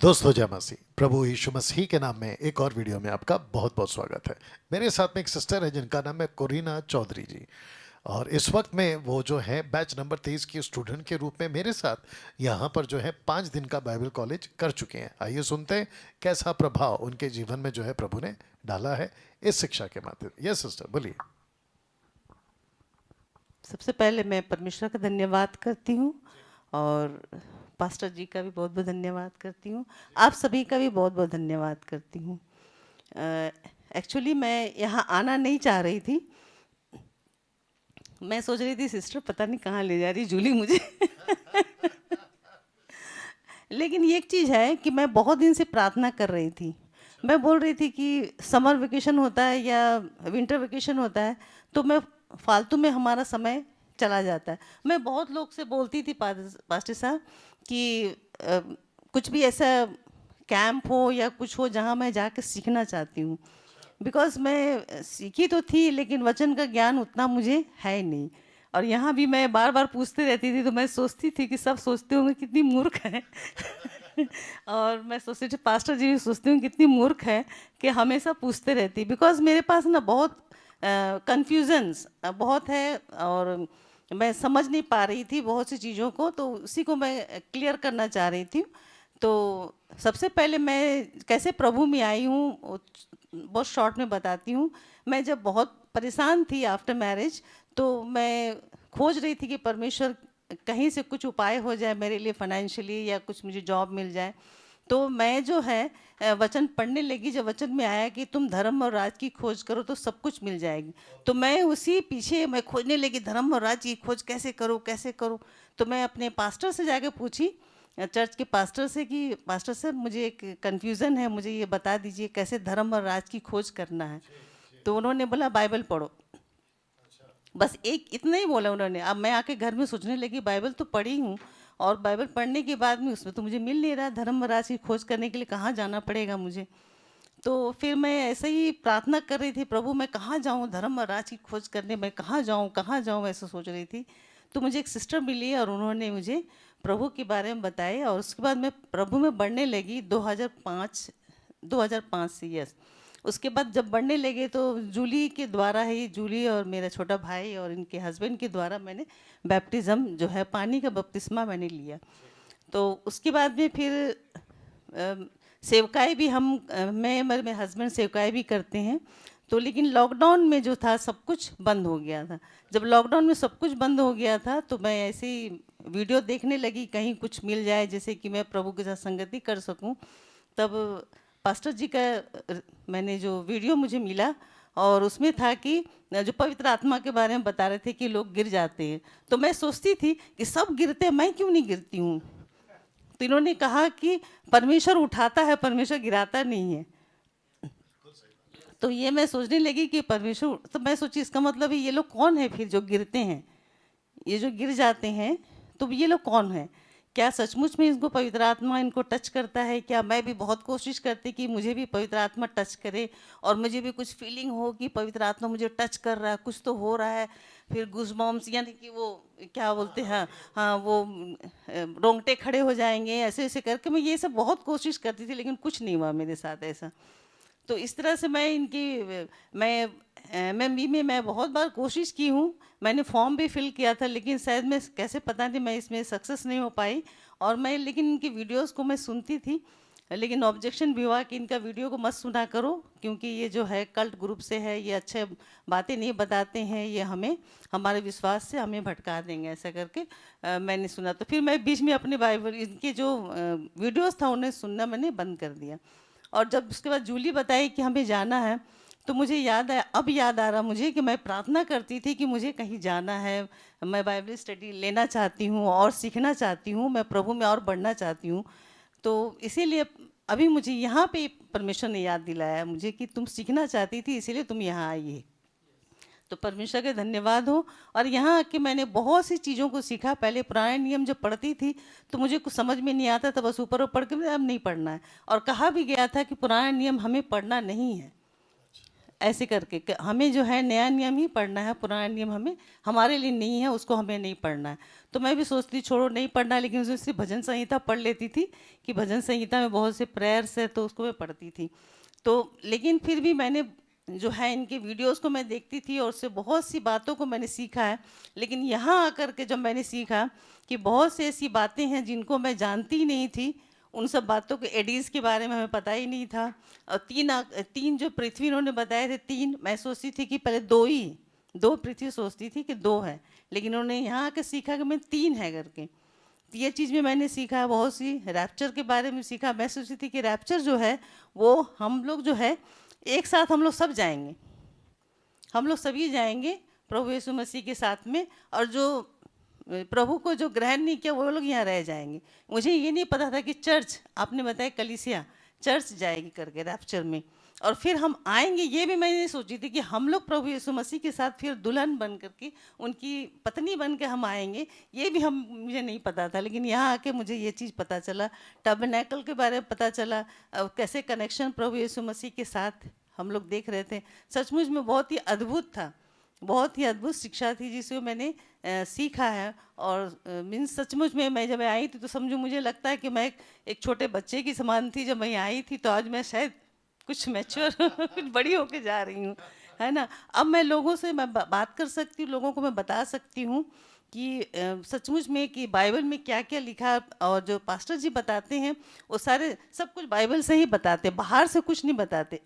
दोस्तों जय मसीह, प्रभु यीशु मसीह के नाम में एक और वीडियो में आपका बहुत बहुत स्वागत है। मेरे साथ में एक सिस्टर है जिनका नाम है कोरिना चौधरी जी, और इस वक्त में वो जो है बैच नंबर 23 की स्टूडेंट के रूप में मेरे साथ यहाँ पर जो है 5 दिन का बाइबल कॉलेज कर चुके हैं। आइए सुनते हैं कैसा प्रभाव उनके जीवन में जो है प्रभु ने डाला है इस शिक्षा के माध्यम। यस सिस्टर, बोलिए। सबसे पहले मैं परमेश्वर का धन्यवाद करती हूँ और पास्टर जी का भी बहुत बहुत धन्यवाद करती हूँ। आप सभी का भी बहुत बहुत धन्यवाद करती हूँ। एक्चुअली मैं यहाँ आना नहीं चाह रही थी। मैं सोच रही थी सिस्टर पता नहीं कहाँ ले जा रही जूली मुझे लेकिन ये एक चीज़ है कि मैं बहुत दिन से प्रार्थना कर रही थी। मैं बोल रही थी कि समर वेकेशन होता है या विंटर वेकेशन होता है तो मैं फालतू में हमारा समय चला जाता है। मैं बहुत लोग से बोलती थी पास्टर साहब कि कुछ भी ऐसा कैंप हो या कुछ हो जहाँ मैं जाकर सीखना चाहती हूँ। बिकॉज मैं सीखी तो थी लेकिन वचन का ज्ञान उतना मुझे है नहीं। और यहाँ भी मैं बार बार पूछती रहती थी तो मैं सोचती थी कि सब सोचते होंगे कितनी मूर्ख है और मैं सोचती थी पास्टर जी भी सोचती हूँ कितनी मूर्ख है कि हमेशा पूछते रहती। बिकॉज मेरे पास ना बहुत कन्फ्यूजन्स बहुत है और मैं समझ नहीं पा रही थी बहुत सी चीज़ों को, तो उसी को मैं क्लियर करना चाह रही थी। तो सबसे पहले मैं कैसे प्रभु में आई हूँ बहुत शॉर्ट में बताती हूँ। मैं जब बहुत परेशान थी आफ्टर मैरिज तो मैं खोज रही थी कि परमेश्वर कहीं से कुछ उपाय हो जाए मेरे लिए फाइनेंशियली या कुछ मुझे जॉब मिल जाए। तो मैं जो है वचन पढ़ने लगी। जब वचन में आया कि तुम धर्म और राज की खोज करो तो सब कुछ मिल जाएगी, तो मैं उसी पीछे मैं खोजने लगी धर्म और राज की खोज कैसे करूँ कैसे करूँ। तो मैं अपने पास्टर से जाके पूछी, चर्च के पास्टर से, कि पास्टर साहब मुझे एक कन्फ्यूज़न है, मुझे ये बता दीजिए कैसे धर्म और राज की खोज करना है। तो उन्होंने बोला बाइबल पढ़ो। बस एक इतना ही बोला उन्होंने। अब मैं आके घर में सोचने लगी बाइबल तो पढ़ी हूँ और बाइबल पढ़ने के बाद में उसमें तो मुझे मिल नहीं रहा। धर्म राज की खोज करने के लिए कहाँ जाना पड़ेगा मुझे। तो फिर मैं ऐसे ही प्रार्थना कर रही थी, प्रभु मैं कहाँ जाऊँ धर्म और राज की खोज करने, मैं कहाँ जाऊँ ऐसा सोच रही थी। तो मुझे एक सिस्टर मिली और उन्होंने मुझे प्रभु के बारे में बताया और उसके बाद मैं प्रभु में बढ़ने लगी 2005 से। यस, उसके बाद जब बढ़ने लगे तो जूली के द्वारा ही, जूली और मेरा छोटा भाई और इनके हस्बैंड के द्वारा मैंने बैप्टिज़्म जो है पानी का बपतिस्मा मैंने लिया। तो उसके बाद में फिर सेवकाई भी हम मैं मेरे हस्बैंड सेवकाई भी करते हैं। तो लेकिन लॉकडाउन में जो था सब कुछ बंद हो गया था। जब लॉकडाउन में सब कुछ बंद हो गया था तो मैं ऐसे ही वीडियो देखने लगी कहीं कुछ मिल जाए जैसे कि मैं प्रभु के साथ संगति कर सकूं। तब पास्टर जी का मैंने जो वीडियो मुझे मिला और उसमें था कि जो पवित्र आत्मा के बारे में बता रहे थे कि लोग गिर जाते हैं। तो मैं सोचती थी कि सब गिरते हैं, मैं क्यों नहीं गिरती हूँ। तो इन्होंने कहा कि परमेश्वर उठाता है, परमेश्वर गिराता नहीं है। तो ये मैं सोचने लगी कि परमेश्वर, तो मैं सोची इसका मतलब है ये लोग कौन है फिर जो गिरते हैं, ये जो गिर जाते हैं तो ये लोग कौन है। क्या सचमुच में इनको पवित्र आत्मा इनको टच करता है क्या। मैं भी बहुत कोशिश करती कि मुझे भी पवित्र आत्मा टच करे और मुझे भी कुछ फीलिंग हो कि पवित्र आत्मा मुझे टच कर रहा है, कुछ तो हो रहा है। फिर गूज़बम्प्स यानी कि वो क्या बोलते हैं, हाँ वो रोंगटे खड़े हो जाएंगे, ऐसे ऐसे करके मैं ये सब बहुत कोशिश करती थी लेकिन कुछ नहीं हुआ मेरे साथ ऐसा। तो इस तरह से मैं इनकी मैं एमएमबी में मैं बहुत बार कोशिश की हूँ। मैंने फॉर्म भी फिल किया था लेकिन शायद मैं कैसे पता नहीं मैं इसमें सक्सेस नहीं हो पाई। और मैं लेकिन इनकी वीडियोस को मैं सुनती थी लेकिन ऑब्जेक्शन भी हुआ कि इनका वीडियो को मत सुना करो क्योंकि ये जो है कल्ट ग्रुप से है, ये अच्छे बातें नहीं बताते हैं, ये हमें हमारे विश्वास से हमें भटका देंगे ऐसा करके मैंने सुना। तो फिर मैं बीच में अपने बाइबल इनके जो वीडियोस था उन्हें सुनना मैंने बंद कर दिया। और जब उसके बाद जूली बताई कि हमें जाना है तो मुझे याद आया, अब याद आ रहा मुझे कि मैं प्रार्थना करती थी कि मुझे कहीं जाना है, मैं बाइबल स्टडी लेना चाहती हूँ और सीखना चाहती हूँ, मैं प्रभु में और बढ़ना चाहती हूँ। तो इसीलिए अभी मुझे यहाँ पे परमेश्वर ने याद दिलाया मुझे कि तुम सीखना चाहती थी इसीलिए तुम यहाँ आई है। तो परमेश्वर का धन्यवाद हो। और यहाँ आके मैंने बहुत सी चीज़ों को सीखा। पहले पुराने नियम जब पढ़ती थी तो मुझे कुछ समझ में नहीं आता था, बस ऊपर ऊपर के अब नहीं पढ़ना है। और कहा भी गया था कि पुराना नियम हमें पढ़ना नहीं है ऐसे करके हमें जो है नया नियम ही पढ़ना है, पुराना नियम हमें हमारे लिए नहीं है, उसको हमें नहीं पढ़ना है। तो मैं भी सोचती छोड़ो नहीं पढ़ना, लेकिन उसमें सिर्फ भजन संहिता पढ़ लेती थी कि भजन संहिता में बहुत से प्रेयर्स है तो उसको मैं पढ़ती थी। तो लेकिन फिर भी मैंने जो है इनके वीडियोस को मैं देखती थी और उससे बहुत सी बातों को मैंने सीखा है। लेकिन यहाँ आकर के जब मैंने सीखा कि बहुत सी ऐसी बातें हैं जिनको मैं जानती ही नहीं थी, उन सब बातों के एडीज के बारे में हमें पता ही नहीं था। और तीन जो पृथ्वी उन्होंने बताए थे, तीन मैं सोचती थी कि पहले दो ही, दो पृथ्वी सोचती थी कि दो है, लेकिन उन्होंने यहाँ आकर सीखा कि मैं तीन है करके। तो ये चीज़ भी मैंने सीखा, बहुत सी रैप्चर के बारे में सीखा। मैं सोचती थी कि रैप्चर जो है वो हम लोग जो है एक साथ हम लोग सब जाएंगे, हम लोग सभी जाएंगे प्रभु यीशु मसीह के साथ में, और जो प्रभु को जो ग्रहण नहीं किया वो लोग यहाँ रह जाएंगे। मुझे ये नहीं पता था कि चर्च, आपने बताया कलीसिया चर्च जाएगी करके रैप्चर में, और फिर हम आएंगे। ये भी मैंने सोची थी कि हम लोग प्रभु यीशु मसीह के साथ फिर दुल्हन बन करके उनकी पत्नी बन के हम आएंगे। ये भी मुझे नहीं पता था, लेकिन यहाँ आके मुझे ये चीज़ पता चला, टैबरनेकल के बारे में पता चला, कैसे कनेक्शन प्रभु यीशु मसीह के साथ हम लोग देख रहे थे। सचमुच में बहुत ही अद्भुत था, बहुत ही अद्भुत शिक्षा थी जिसको मैंने सीखा है। और मीन्स सचमुच में मैं जब आई थी तो समझो मुझे लगता है कि मैं एक छोटे बच्चे की समान थी जब मैं आई थी, तो आज मैं शायद कुछ मैच्योर कुछ बड़ी होके जा रही हूँ, है ना। अब मैं लोगों से मैं बात कर सकती हूँ, लोगों को मैं बता सकती हूँ कि सचमुच में कि बाइबल में क्या क्या लिखा, और जो पास्टर जी बताते हैं वो सारे सब कुछ बाइबल से ही बताते, बाहर से कुछ नहीं बताते।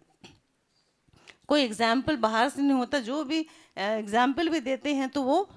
कोई एग्जाम्पल बाहर से नहीं होता, जो भी एग्जाम्पल भी देते हैं तो वो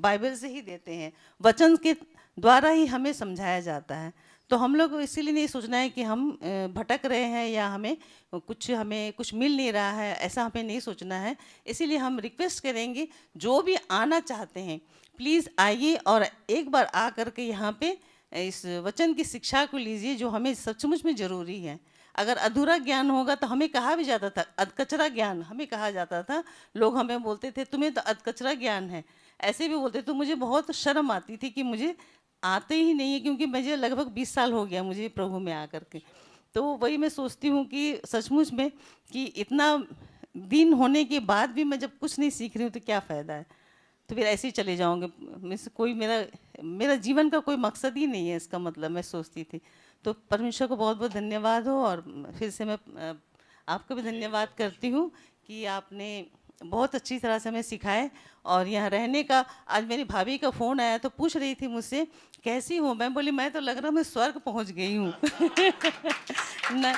बाइबल से ही देते हैं, वचन के द्वारा ही हमें समझाया जाता है। तो हम लोग इसीलिए नहीं सोचना है कि हम भटक रहे हैं या हमें कुछ मिल नहीं रहा है, ऐसा हमें नहीं सोचना है। इसीलिए हम रिक्वेस्ट करेंगे जो भी आना चाहते हैं प्लीज़ आइए और एक बार आ करके यहाँ पे इस वचन की शिक्षा को लीजिए, जो हमें सचमुच में ज़रूरी है। अगर अधूरा ज्ञान होगा तो हमें कहा भी जाता था, अधकचरा ज्ञान हमें कहा जाता था। लोग हमें बोलते थे तुम्हें तो अधकचरा ज्ञान है, ऐसे भी बोलते। तो मुझे बहुत शर्म आती थी कि मुझे आते ही नहीं है, क्योंकि मुझे लगभग 20 साल हो गया मुझे प्रभु में आकर के। तो वही मैं सोचती हूँ कि सचमुच में कि इतना दिन होने के बाद भी मैं जब कुछ नहीं सीख रही हूँ तो क्या फ़ायदा है, तो फिर ऐसे ही चले जाओगे। मिस कोई मेरा जीवन का कोई मकसद ही नहीं है, इसका मतलब मैं सोचती थी। तो परमेश्वर को बहुत बहुत धन्यवाद हो, और फिर से मैं आपको भी धन्यवाद करती हूँ कि आपने बहुत अच्छी तरह से हमें सिखाए। और यहाँ रहने का, आज मेरी भाभी का फ़ोन आया तो पूछ रही थी मुझसे कैसी हूँ, मैं बोली मैं तो लग रहा मैं स्वर्ग पहुँच गई हूँ ना।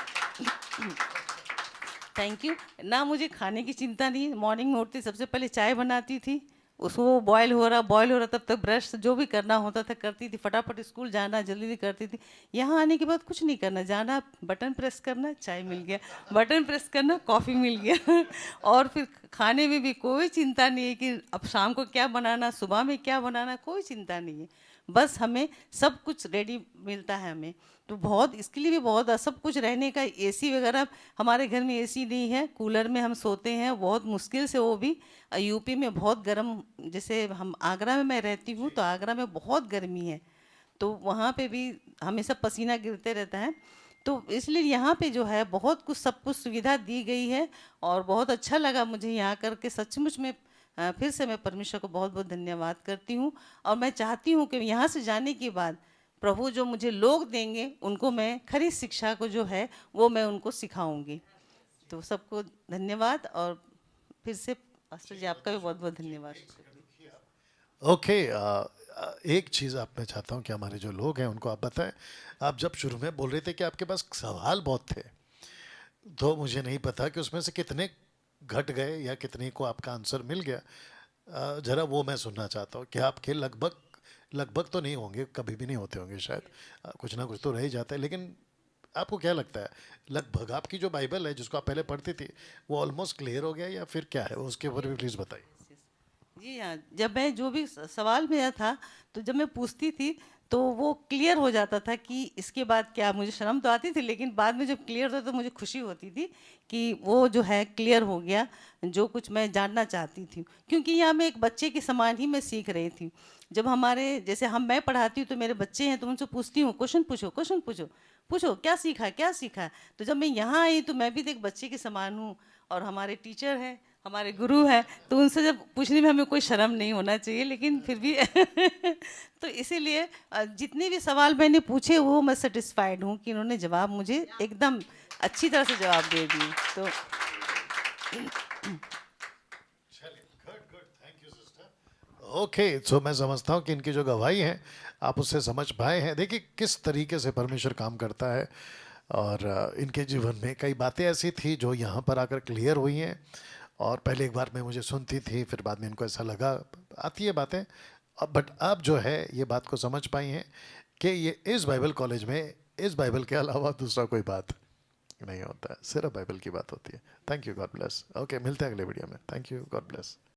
थैंक यू ना, मुझे खाने की चिंता नहीं। मॉर्निंग में उठती सबसे पहले चाय बनाती थी, उसको बॉयल हो रहा तब तक ब्रश जो भी करना होता था करती थी, फटाफट स्कूल जाना जल्दी करती थी। यहाँ आने के बाद कुछ नहीं करना, जाना बटन प्रेस करना चाय मिल गया, बटन प्रेस करना कॉफ़ी मिल गया और फिर खाने में भी कोई चिंता नहीं है कि अब शाम को क्या बनाना, सुबह में क्या बनाना, कोई चिंता नहीं है। बस हमें सब कुछ रेडी मिलता है हमें। तो बहुत इसके लिए भी बहुत सब कुछ रहने का, एसी वगैरह हमारे घर में एसी नहीं है, कूलर में हम सोते हैं बहुत मुश्किल से, वो भी यूपी में बहुत गर्म। जैसे हम आगरा में मैं रहती हूँ तो आगरा में बहुत गर्मी है, तो वहाँ पे भी हमेशा पसीना गिरते रहता है। तो इसलिए यहाँ पे जो है बहुत कुछ सब कुछ सुविधा दी गई है, और बहुत अच्छा लगा मुझे यहाँ करके। सचमुच में फिर से मैं परमेश्वर को बहुत बहुत धन्यवाद करती हूँ। और मैं चाहती हूँ कि यहाँ से जाने के बाद प्रभु जो मुझे लोग देंगे उनको मैं खरी शिक्षा को जो है वो मैं उनको सिखाऊंगी। तो सबको धन्यवाद, और फिर से पास्टर जी आपका भी बहुत बहुत धन्यवाद। ओके, एक चीज़ आप मैं चाहता हूँ कि हमारे जो लोग हैं उनको आप बताएं। आप जब शुरू में बोल रहे थे कि आपके पास सवाल बहुत थे, तो मुझे नहीं पता कि उसमें से कितने घट गए या कितने को आपका आंसर मिल गया। ज़रा वो मैं सुनना चाहता हूँ कि आपके लगभग तो नहीं होंगे, कभी भी नहीं होते होंगे शायद, कुछ ना कुछ तो रह ही जाता है। लेकिन आपको क्या लगता है, लगभग आपकी जो बाइबल है जिसको आप पहले पढ़ती थी वो ऑलमोस्ट क्लियर हो गया या फिर क्या है, उसके ऊपर भी प्लीज़ बताइए। जी हाँ, जब मैं जो भी सवाल मेरा था तो जब मैं पूछती थी तो वो क्लियर हो जाता था कि इसके बाद क्या। मुझे शर्म तो आती थी, लेकिन बाद में जब क्लियर होता तो मुझे खुशी होती थी कि वो जो है क्लियर हो गया जो कुछ मैं जानना चाहती थी। क्योंकि यहाँ मैं एक बच्चे के समान ही मैं सीख रही थी। जब हमारे जैसे मैं पढ़ाती हूँ तो मेरे बच्चे हैं तो उनसे पूछती हूँ क्वेश्चन पूछो पूछो क्या सीखा है। तो जब मैं यहाँ आई तो मैं भी एक बच्चे के समान हूँ, और हमारे टीचर हैं हमारे गुरु हैं, तो उनसे जब पूछने में हमें कोई शर्म नहीं होना चाहिए, लेकिन फिर भी तो इसीलिए जितने भी सवाल मैंने पूछे वो मैं सेटिस्फाइड हूँ कि इन्होंने जवाब मुझे एकदम अच्छी तरह से जवाब दे दिए। तो ओके, सो मैं समझता हूँ कि इनकी जो गवाही है आप उससे समझ पाए हैं। देखिए किस तरीके से परमेश्वर काम करता है, और इनके जीवन में कई बातें ऐसी थी जो यहाँ पर आकर क्लियर हुई हैं। और पहले एक बार में मुझे सुनती थी, फिर बाद में इनको ऐसा लगा, आती है बातें। बट आप जो है ये बात को समझ पाई हैं कि ये इस बाइबल कॉलेज में इस बाइबल के अलावा दूसरा कोई बात नहीं होता है, सिर्फ बाइबल की बात होती है। Thank you, God bless. Okay, मिलते हैं अगले वीडियो में। Thank you, God bless.